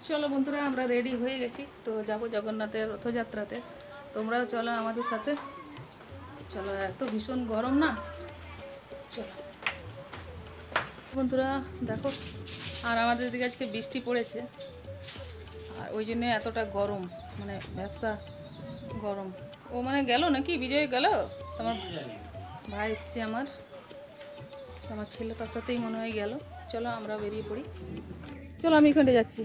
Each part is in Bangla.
চলো বন্ধুরা, আমরা রেডি হয়ে গেছি, তো যাব জগন্নাথের রথযাত্রাতে। তোমরাও চলো আমাদের সাথে। চলো, এত ভীষণ গরম না। চলো বন্ধুরা, দেখো, আর আমাদের দিকে আজকে বৃষ্টি পড়েছে, আর ওই জন্যে এতটা গরম, মানে ব্যবসা গরম। ও মানে গেল নাকি? বিজয় গেল? তোমার ভাই এসছে আমার ছেলে, তার সাথেই মনে হয় গেল। চলো আমরা বেরিয়ে পড়ি। চলো, আমি এখানে যাচ্ছি।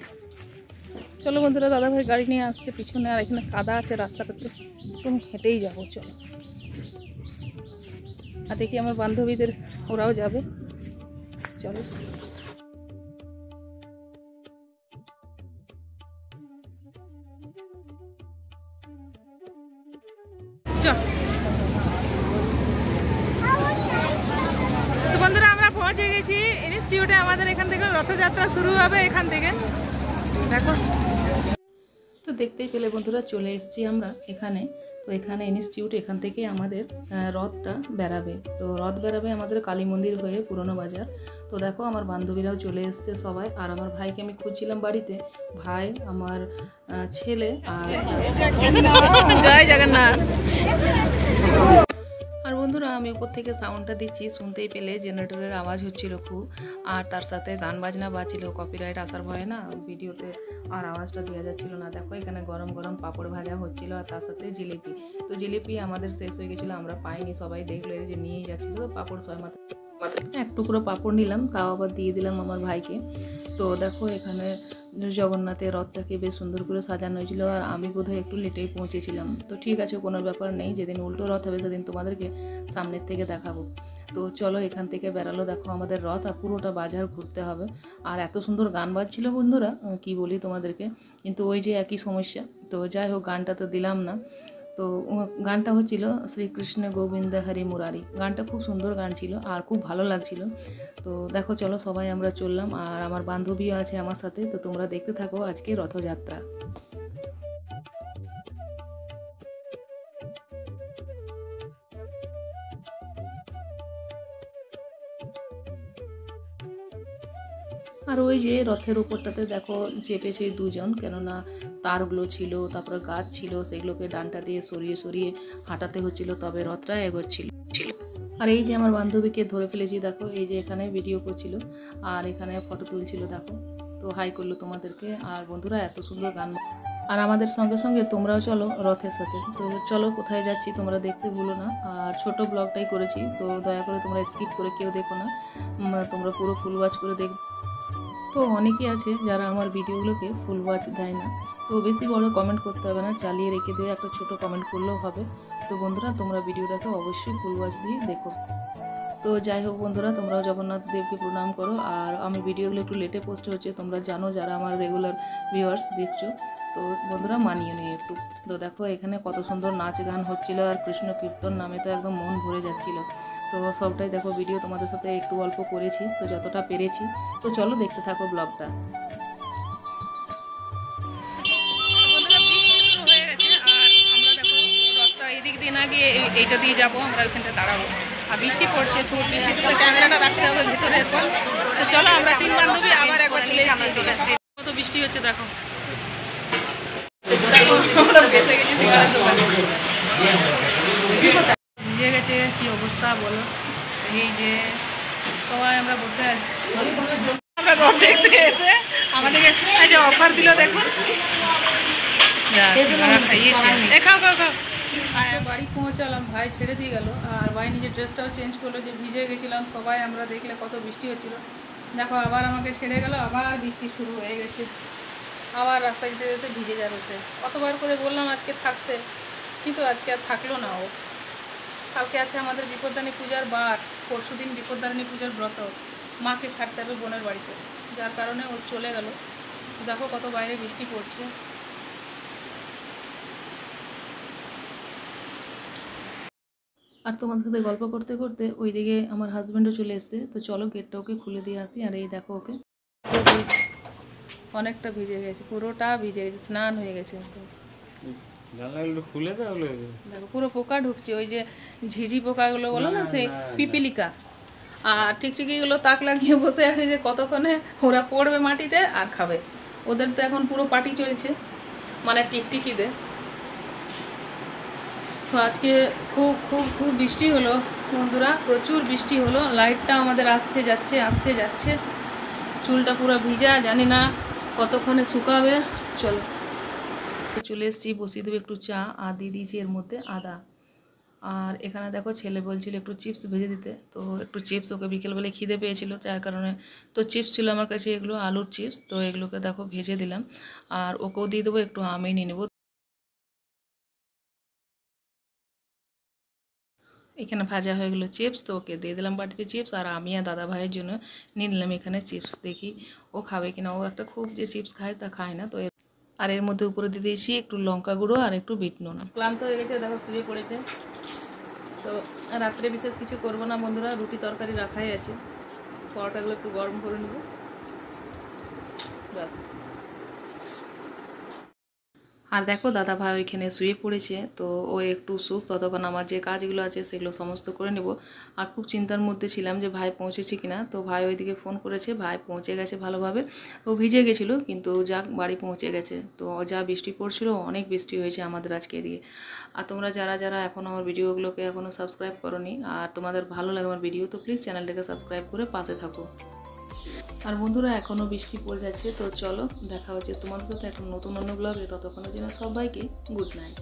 চলো বন্ধুরা, দাদাভাই গাড়ি নিয়ে আসছে পিছনে, আর এখানে কাদা আছে রাস্তাটাতে, একদম হেঁটেই যাবো। চলো, আর দেখি আমার বান্ধবীদের, ওরাও যাবে। চলো তো বন্ধুরা, আমরা পৌঁছে গেছি ইনস্টিটিউটে। আমাদের এখান থেকে রথযাত্রা শুরু হবে, এখান থেকে দেখো। তো দেখতেই পেলে বন্ধুরা, চলে এসেছি আমরা এখানে। তো এখানে ইনস্টিটিউট, এখান থেকে আমাদের রথটা বেরাবে। তো রথ বেরাবে আমাদের কালী মন্দির হয়ে পুরনো বাজার। তো দেখো, আমার বান্ধবীরাও চলে এসছে সবাই, আর আমার ভাইকে আমি খুঁজছিলাম বাড়িতে। ভাই, আমার ছেলে, আর জয় জগন্নাথ। আর বন্ধুরা, আমি উপর থেকে সাউন্ডটা দিচ্ছি, শুনতেই পেলে জেনারেটরের আওয়াজ হচ্ছিল খুব, আর তার সাথে গান বাজনা বাজছিল। কপিরাইট আসার ভয়ে না ভিডিওতে আর আওয়াজটা দেওয়া যাচ্ছিল না। দেখো, এখানে গরম গরম পাঁপড় ভাজা হচ্ছিল, আর তার সাথে জিলিপি। তো জিলিপি আমাদের শেষ হয়ে গেছিলো, আমরা পাইনি, সবাই দেখলো যে নিয়েই যাচ্ছিল। তো পাঁপড় ছয় মাত্র এক টুকরো পাঁপড় নিলাম, তাও আবার দিয়ে দিলাম আমার ভাইকে। তো দেখো, এখানে জগন্নাথের রথটাকে বেশ সুন্দর করে সাজানো হয়েছিল, আর আমি বোধহয় একটু লেটেই পৌঁছেছিলাম। তো ঠিক আছে, কোনো ব্যাপার নেই, যেদিন উল্টো রথ হবে সেদিন তোমাদেরকে সামনের থেকে দেখাবো। তো চলো, এখান থেকে বেরালো দেখো আমাদের রথ, আর পুরোটা বাজার ঘুরতে হবে। আর এত সুন্দর গান বাজছিল বন্ধুরা, কি বলি তোমাদেরকে। কিন্তু ওই যে একই সমস্যা, তো যাই হোক, গানটা তো দিলাম না। তো গানটা হচ্ছিল শ্রীকৃষ্ণ গোবিন্দ হরি মুরারি। গানটা খুব সুন্দর গান ছিল, আর খুব ভালো লাগছিল। তো দেখো, চলো সবাই আমরা চললাম, আর আমার বান্ধবীও আছে আমার সাথে। তো তোমরা দেখতে থাকো আজকে রথযাত্রা। আর ওই যে রথের উপরটাতে দেখো চেপেছে দুজন, কেননা তারগুলো ছিল, তারপরে গাছ ছিল, সেগুলোকে ডান্টা দিয়ে সরিয়ে সরিয়ে হাঁটাতে হচ্ছিল, তবে রথটা এগোচ্ছিল। আর এই যে আমার বান্ধবীকে ধরে ফেলেছি, দেখো এই যে এখানে ভিডিও করছিল, আর এখানে ফটো তুলছিল। দেখো, তো হাই করলো তোমাদেরকে। আর বন্ধুরা, এত সুন্দর গান, আর আমাদের সঙ্গে সঙ্গে তোমরাও চলো রথের সাথে। তো চলো, কোথায় যাচ্ছি তোমরা দেখতে ভুলো না। আর ছোট ব্লগটাই করেছি, তো দয়া করে তোমরা স্কিপ করে কেউ দেখো না, তোমরা পুরো ফুল ওয়াচ করে দেখবে। তো অনেকেই আছে যারা আমার ভিডিওগুলোকে ফুল ওয়াচ দেয় না, তো বেশি বড় কমেন্ট করতে হবে না, চালিয়ে রেখে দিয়ে একটা ছোট কমেন্ট করলেও হবে। তো বন্ধুরা, তোমরা ভিডিওটাকে অবশ্যই ফুল ওয়াচ দিয়ে দেখো। তো যাই হোক বন্ধুরা, তোমরাও জগন্নাথ দেবকে প্রণাম করো। আর আমি ভিডিওগুলো একটু লেটে পোস্ট হচ্ছে, তোমরা জানো যারা আমার রেগুলার ভিউয়ার্স দেখছো। তো বন্ধুরা, মানিয়ে নিয়ে একটু। তো দেখো, এখানে কত সুন্দর নাচ গান হচ্ছিল, আর কৃষ্ণ কীর্তন নামে তো একদম মন ভরে যাচ্ছিল। তো সবটাই দেখো ভিডিও তোমাদের সাথে একটু অল্প করেছি, তো যতটা পেরেছি। তো চলো দেখতে থাকো ব্লগটা। এদিক দিয়ে না গিয়ে এইটা দিয়ে যাবো, আমরা ওইখানটা দাঁড়াবো। আর বৃষ্টি পড়ছে, তো বৃষ্টিতে ক্যামেরাটা রাখতে হবে ভিতরে এখন। তো চলো, আমরা তিন বান্ধবী আবার একবার চলে এসেছি। কত বৃষ্টি হচ্ছে দেখো। ভিজে গেছে, কি অবস্থা বলো। এই যে সবাই আমরা বসে আছি, আমরা রথ দেখতে এসে আমাদেরকে যে অফার দিল দেখুন, খাইয়েছে। খাও খাও খাও। বাড়ি পৌঁছালাম, ভাই ছেড়ে দিয়ে গেল, আর ভাই নিজের ড্রেসটাও চেঞ্জ করলো, যে ভিজে গেছিলাম। সবাই আমরা দেখলে কত বৃষ্টি হচ্ছিল। দেখো, আবার আমাকে ছেড়ে গেল, আবার বৃষ্টি শুরু হয়ে গেছে। আবার রাস্তা যেতে যেতে ভিজে যাচ্ছে। কতবার করে বললাম আজকে থাকতে, কিন্তু আজকে আর থাকলো না ও। কালকে আছে আমাদের বিপদানী পূজার বার, পরশু দিন বিপদানী পূজার ব্রত, মাকে ছাড়তে হবে বোনের বাড়িতে, যার কারণে ও চলে গেল। দেখো কত বাইরে বৃষ্টি পড়ছে। আর তোমাদের সাথে গল্প করতে করতে ওইদিকে আমার হাজব্যান্ডও চলে এসছে। তো চলো, গেটটা ওকে খুলে দিয়ে আসি। আর এই দেখো, ওকে অনেকটা ভিজে গেছে, পুরোটা ভিজে গেছে, স্নান হয়ে গেছে। খুলে দেখো, পুরো পোকা ঢুকছে, ওই যে ঝিঝি পোকাগুলো বলো না, সেই পিপিলিকা। আর টিকটিকিগুলো তাক লাগিয়ে বসে আছে, যে কতক্ষণে ওরা পড়বে মাটিতে আর খাবে। ওদের তো এখন পুরো পার্টি চলছে, মানে টিকটিকিতে। তো আজকে খুব খুব খুব বৃষ্টি হলো বন্ধুরা, প্রচুর বৃষ্টি হলো। লাইটটা আমাদের আসছে যাচ্ছে, চুলটা পুরো ভিজা, জানি না কতক্ষণে শুকাবে। চলো চলে এসেছি, বসিয়ে দেবে একটু চা, আর দিয়ে দিয়েছি এর মধ্যে আদা। আর এখানে দেখো ছেলে বলছিল একটু চিপস ভেজে দিতে, তো একটু চিপস, ওকে বিকেলবেলায় খিদে পেয়েছিল যার কারণে, তো চিপস ছিল আমার কাছে, এগুলো আলুর চিপস, তো এগুলোকে দেখো ভেজে দিলাম। আর ওকেও দিয়ে দেবো একটু, আমি নিয়ে নেবো। এখানে ভাজা হয়ে গেলো চিপস, তো ওকে দিয়ে দিলাম বাটিতে চিপস, আর আমি আর দাদা ভাইয়ের জন্য নিয়ে নিলাম এখানে চিপস। দেখি ও খাবে কিনা, ও একটা খুব যে চিপস খায় তা খায় না। তো আর এর মধ্যে উপরে দিয়ে দিয়েছি একটু লঙ্কা গুঁড়ো আর একটু বিট নুন। ক্লান্ত হয়ে গেছে, দেখো শুয়ে পড়েছে। তো রাত্রে বিশেষ কিছু করবো না বন্ধুরা, রুটি তরকারি রাখাই আছে, পরোটাগুলো একটু গরম করে নেব, ব্যাস। আর দেখো দাদা ভাই ওইখানে শুয়ে পড়েছে, তো ও একটু সুখ, ততক্ষণ আমার যে কাজগুলো আছে সেগুলো সমস্ত করে নেব। আর খুব চিন্তার মধ্যে ছিলাম যে ভাই পৌঁছেছে কিনা, তো ভাই ওইদিকে ফোন করেছে, ভাই পৌঁছে গেছে ভালোভাবে। ও ভিজে গেছিলো কিন্তু যাক বাড়ি পৌঁছে গেছে। তো যা বৃষ্টি পড়ছিল, অনেক বৃষ্টি হয়েছে আমাদের আজকে এদিকে। আর তোমরা যারা যারা এখনও আমার ভিডিওগুলোকে এখনও সাবস্ক্রাইব করোনি, আর তোমাদের ভালো লাগে আমার ভিডিও, তো প্লিজ চ্যানেলটাকে সাবস্ক্রাইব করে পাশে থাকো। আর বন্ধুরা এখনও বৃষ্টি পড়ে যাচ্ছে, তো চলো দেখা হচ্ছে তোমাদের সাথে এখন নতুন অন্য ব্লগে। ততক্ষণের জন্য সবাইকে গুড নাইট।